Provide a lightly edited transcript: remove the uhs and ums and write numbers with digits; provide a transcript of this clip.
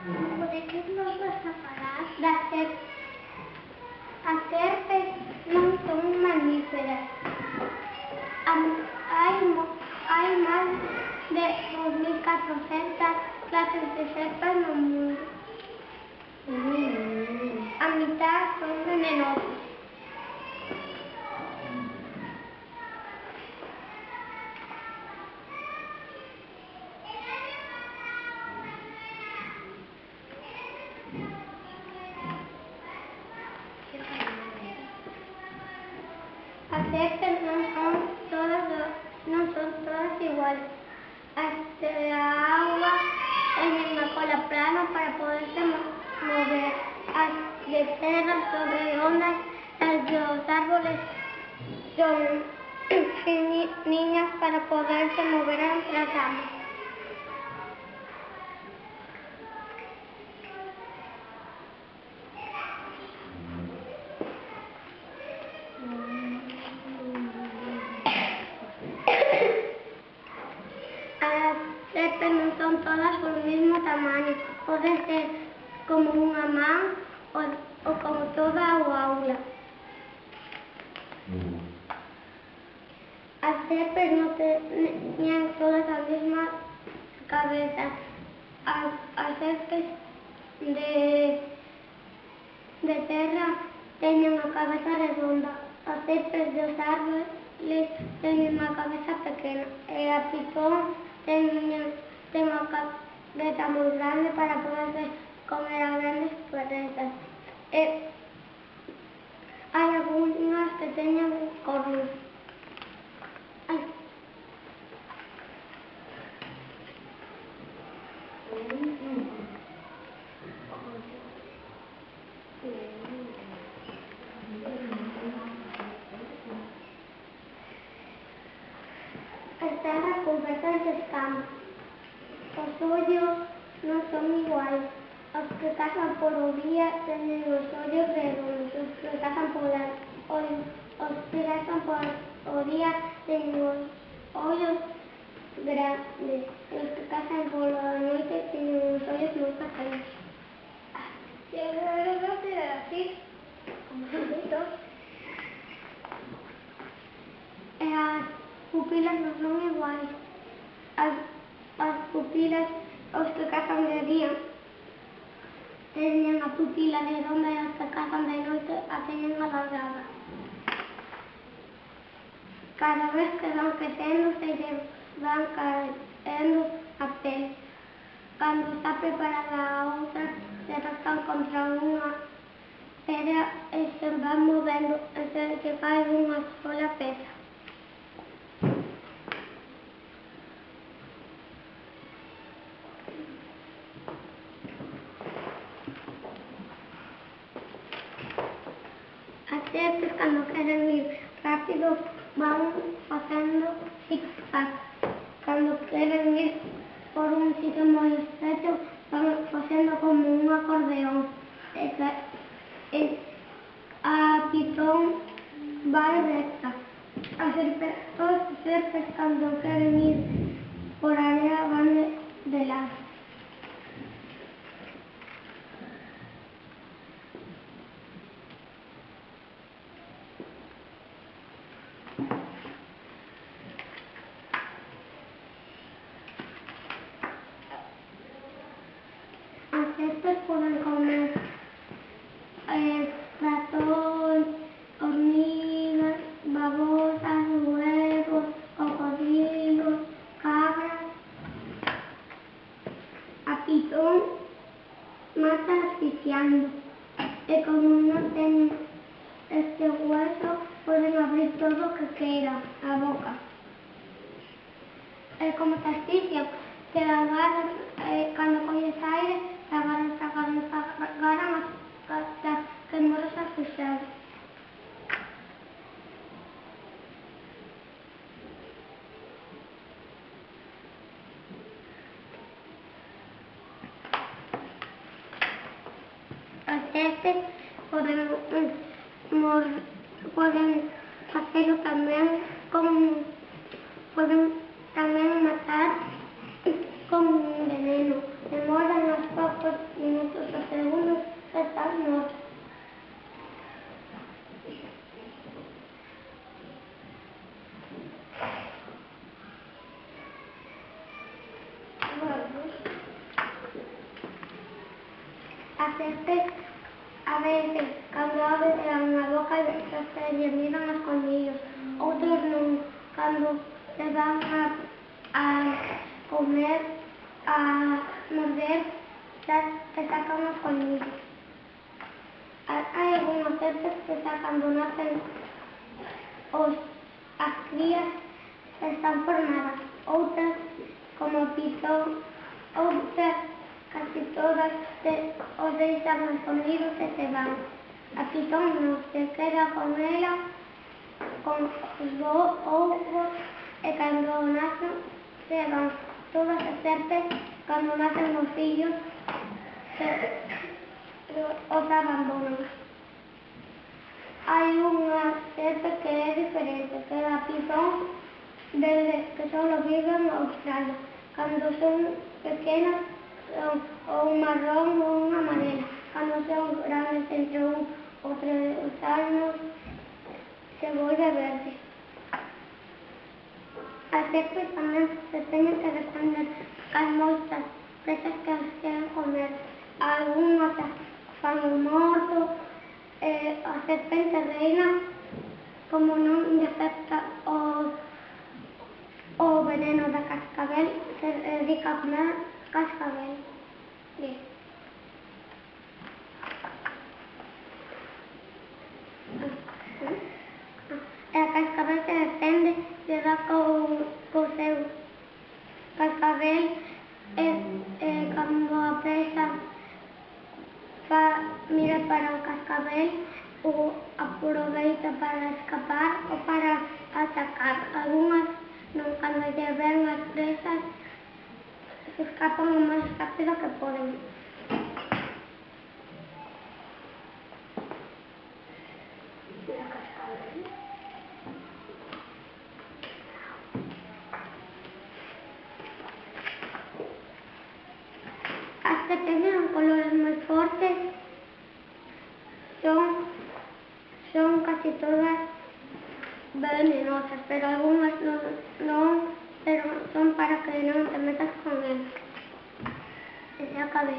¿De qué nos vas a falar? As serpes non son mamíferas. Hai máis de 2.400 clases de serpes no mundo. A mitad son venenosas. As serpes non son todas iguales. As de agua teñen a cola plana para poderse mover. As de terra son redondas. As dos árboles son finiñas para poderse mover entre as ramas. As serpes non son todas do mesmo tamaño. Poden ser como unha man ou como toda a aula. As serpes non teñen todas a mesma cabeza. As serpes de terra teñen a cabeza redonda. As serpes dos árboles teñen a cabeza pequena. E a pitón ten a cabeza moi grande para poder comer a grandes presas. E hai algunhas que teñen cornos. Están recubiertas de escamas. Os ollos non son iguais. Os que cazan por o día teñen os ollos redondos. Os que cazan por o día teñen os ollos grandes. Os que cazan pola noite teñen os ollos moi pequenos. Así, como solitos. E as pupilas non son iguais. As pupilas, os que cazan de día teñen a pupila redonda e os que cazan de noite a teñen alargada. Cada vez que van crecendo se lle van caendo a pel. Cando está preparada a outra se rascan contra unha pedra e se van movendo e se lle fai unha sola peza. As serpes, cando queren ir rápido, van facendo zig-zag. Cando queren ir por un sitio moi estreito, van facendo como un acordeón. E a pitón vai recta. Todas as serpes, cando queren ir por area, van de lado. As serpes poden comer ratón, hormigas, babosas, huevos, cocodrilos, cabras. A pitón mata asfixiando. E como non teñen este hueso, poden abrir todo o que queiran, a boca. E como te asfixian, te agarran, cando colles aire, te agarran hasta que morres asfixiado. As serpes poden facelo tamén poden tamén matar con veneno. Se morden as Las serpientes a veces, cuando abren la boca, se les miran los colmillos. Otros no, cuando se van a comer, a morder, te sacan los colmillos. Hay algunas serpientes que cuando nacen las crías están formadas, otras como pitón, otras casi todas os dejan escondidos y se van. La pitón no se queda con ella, con los ojos, y cuando nacen se van. Todas las serpientes, cuando nacen los hijos, os abandonan. Hay una serpiente que es diferente, que la pitón verde, que solo vive en Australia. Cuando son pequeñas son o un marrón o una amarela. Cuando son grandes, entre 1 o 3 años, se vuelve verde. Las serpientes también se tienen que defender. Hay muchas presas que las quieren comer. Algunas están muertos. A serpiente reina, como no infecta o veneno de cascabel, se dedica a comer cascabel. Bien. El cascabel se defende, se da con seu cascabel, cuando a presa mira para el cascabel o aprovecha para escapar o para atacar. Algunas, no, cuando ya ven las presas, se escapan lo más rápido que pueden. Las que tienen colores muy fuertes son casi todas venenosas, pero algunas no, pero son para que no te metas con él. Se acabé.